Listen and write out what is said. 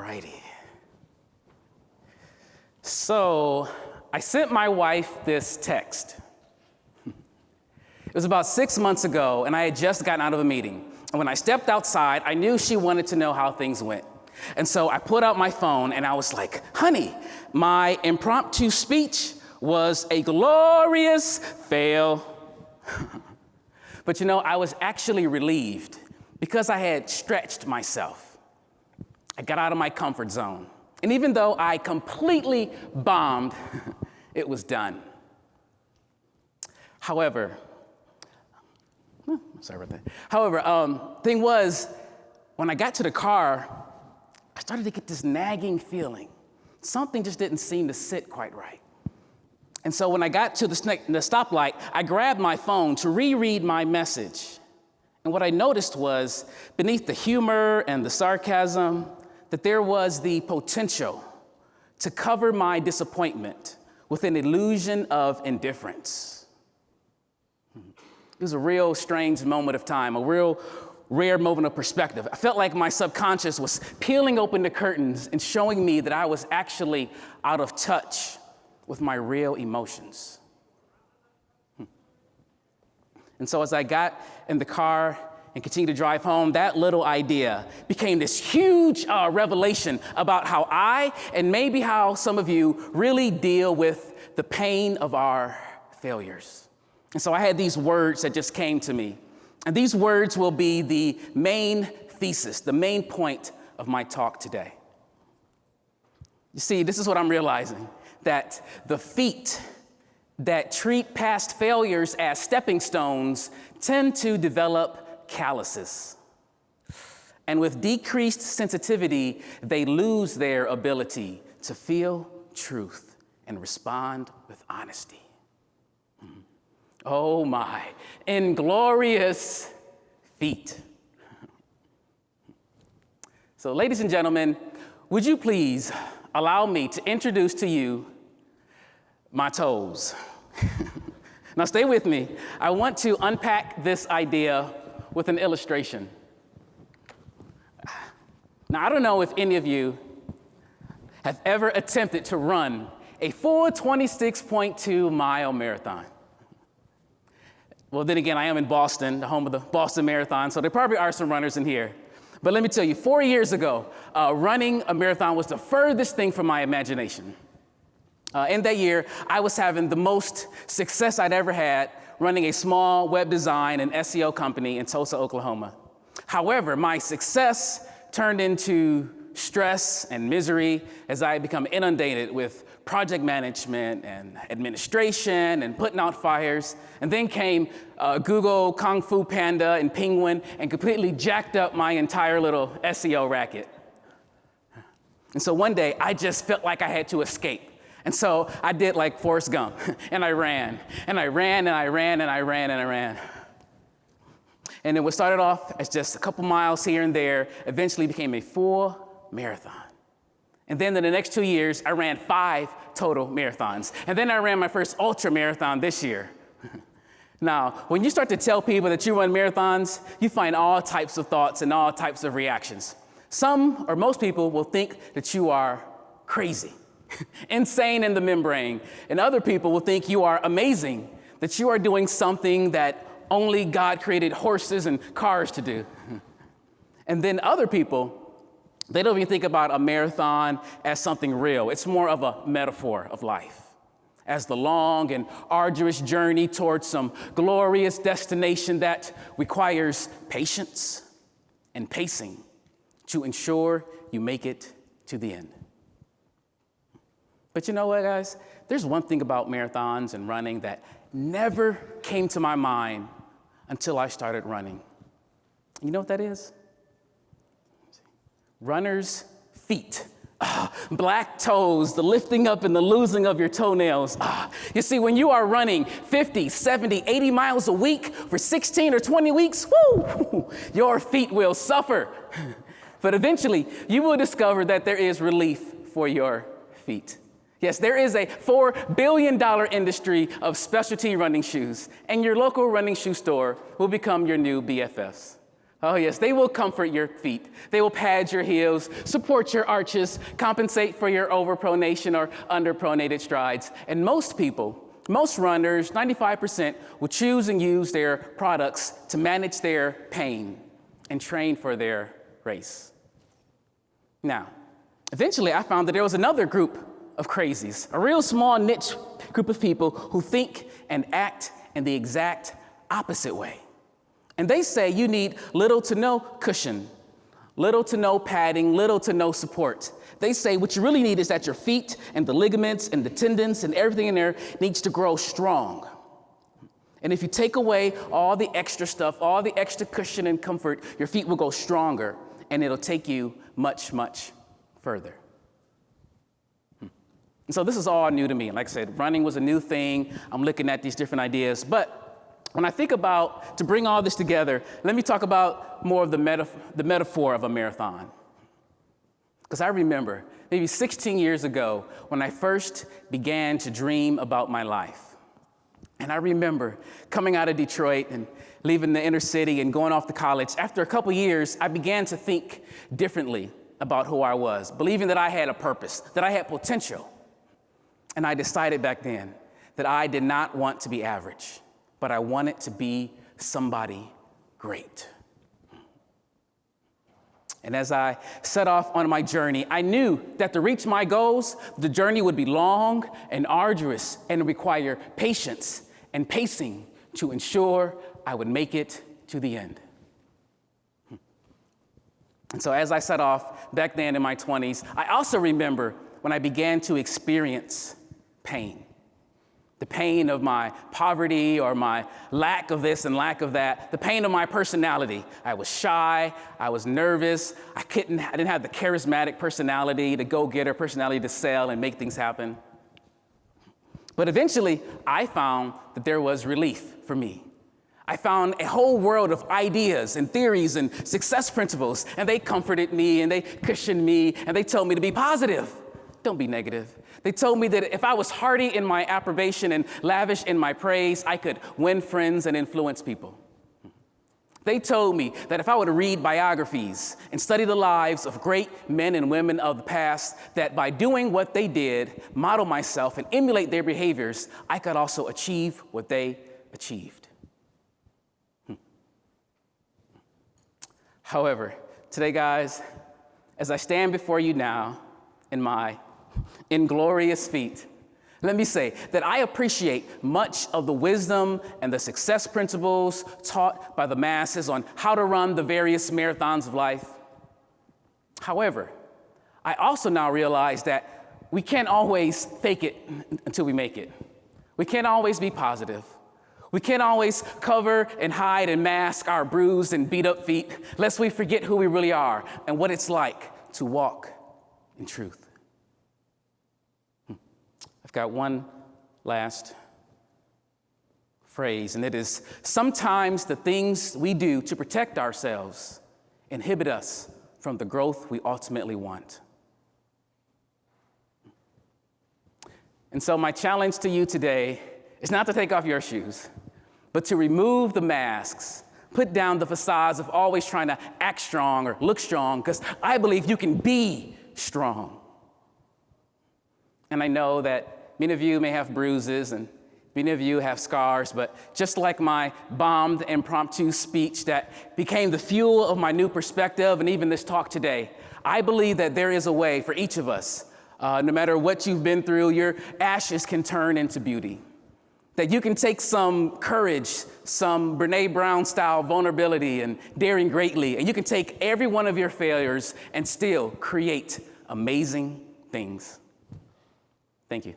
righty. So I sent my wife this text. It was about 6 months ago, and I had just gotten out of a meeting. And when I stepped outside, I knew she wanted to know how things went. And so I put out my phone, and I was like, honey, my impromptu speech was a glorious fail. But I was actually relieved because I had stretched myself. I got out of my comfort zone. And even though I completely bombed, it was done. However, thing was, when I got to the car, I started to get this nagging feeling. Something just didn't seem to sit quite right. And so when I got to the stoplight, I grabbed my phone to reread my message. And what I noticed was, beneath the humor and the sarcasm, that there was the potential to cover my disappointment with an illusion of indifference. It was a real strange moment of time, a real rare moment of perspective. I felt like my subconscious was peeling open the curtains and showing me that I was actually out of touch with my real emotions. And so as I got in the car and continued to drive home, that little idea became this huge revelation about how I, and maybe how some of you, really deal with the pain of our failures. And so I had these words that just came to me. And these words will be the main thesis, the main point of my talk today. You see, this is what I'm realizing, that the feet that treat past failures as stepping stones tend to develop calluses. And with decreased sensitivity, they lose their ability to feel truth and respond with honesty. Oh my, inglorious feet. So ladies and gentlemen, would you please allow me to introduce to you my toes. Now stay with me. I want to unpack this idea with an illustration. Now I don't know if any of you have ever attempted to run a full 26.2 mile marathon. Well, then again, I am in Boston, the home of the Boston Marathon, so there probably are some runners in here. But let me tell you, 4 years ago, running a marathon was the furthest thing from my imagination. In that year, I was having the most success I'd ever had running a small web design and SEO company in Tulsa, Oklahoma. However, my success turned into stress and misery as I had become inundated with project management and administration and putting out fires. And then came Google, Kung Fu Panda, and Penguin, and completely jacked up my entire little SEO racket. And so one day, I just felt like I had to escape. And so I did like Forrest Gump, and I ran, and I ran, and I ran, and I ran, and I ran. And then what started off as just a couple miles here and there eventually became a full marathon. And then in the next 2 years, I ran 5 total marathons. And then I ran my first ultra marathon this year. Now, when you start to tell people that you run marathons, you find all types of thoughts and all types of reactions. Some or most people will think that you are crazy, insane in the membrane. And other people will think you are amazing, that you are doing something that only God created horses and cars to do. And then other people, they don't even think about a marathon as something real. It's more of a metaphor of life, as the long and arduous journey towards some glorious destination that requires patience and pacing to ensure you make it to the end. But you know what, guys? There's one thing about marathons and running that never came to my mind until I started running. You know what that is? Runners' feet. Black toes, the lifting up and the losing of your toenails. You see, when you are running 50, 70, 80 miles a week for 16 or 20 weeks, whoo, your feet will suffer. But eventually, you will discover that there is relief for your feet. Yes, there is a $4 billion industry of specialty running shoes, and your local running shoe store will become your new BFFs. Oh yes, they will comfort your feet. They will pad your heels, support your arches, compensate for your overpronation or underpronated strides. And most people, most runners, 95%, will choose and use their products to manage their pain and train for their race. Now, eventually I found that there was another group of crazies, a real small niche group of people who think and act in the exact opposite way. And they say you need little to no cushion, little to no padding, little to no support. They say what you really need is that your feet and the ligaments and the tendons and everything in there needs to grow strong. And if you take away all the extra stuff, all the extra cushion and comfort, your feet will go stronger and it'll take you much, much further. And so this is all new to me. Like I said, running was a new thing. I'm looking at these different ideas. But when I think about, to bring all this together, let me talk about more of the metaphor of a marathon. Because I remember maybe 16 years ago when I first began to dream about my life. And I remember coming out of Detroit and leaving the inner city and going off to college. After a couple years, I began to think differently about who I was, believing that I had a purpose, that I had potential. And I decided back then that I did not want to be average, but I wanted to be somebody great. And as I set off on my journey, I knew that to reach my goals, the journey would be long and arduous and require patience and pacing to ensure I would make it to the end. And so as I set off back then in my 20s, I also remember when I began to experience pain. The pain of my poverty or my lack of this and lack of that, the pain of my personality. I was shy, I was nervous, I didn't have the charismatic personality, the go-getter personality to sell and make things happen. But eventually, I found that there was relief for me. I found a whole world of ideas and theories and success principles, and they comforted me and they cushioned me and they told me to be positive. Don't be negative. They told me that if I was hearty in my approbation and lavish in my praise, I could win friends and influence people. They told me that if I would read biographies and study the lives of great men and women of the past, that by doing what they did, model myself and emulate their behaviors, I could also achieve what they achieved. However, today, guys, as I stand before you now in my inglorious feet, let me say that I appreciate much of the wisdom and the success principles taught by the masses on how to run the various marathons of life. However, I also now realize that we can't always fake it until we make it. We can't always be positive. We can't always cover and hide and mask our bruised and beat up feet, lest we forget who we really are and what it's like to walk in truth. I've got one last phrase, and it is, sometimes the things we do to protect ourselves inhibit us from the growth we ultimately want. And so my challenge to you today is not to take off your shoes, but to remove the masks, put down the facades of always trying to act strong or look strong, because I believe you can be strong. And I know that many of you may have bruises and many of you have scars, but just like my bombed impromptu speech that became the fuel of my new perspective and even this talk today, I believe that there is a way for each of us, no matter what you've been through, your ashes can turn into beauty. That you can take some courage, some Brene Brown style vulnerability and daring greatly, and you can take every one of your failures and still create amazing things. Thank you.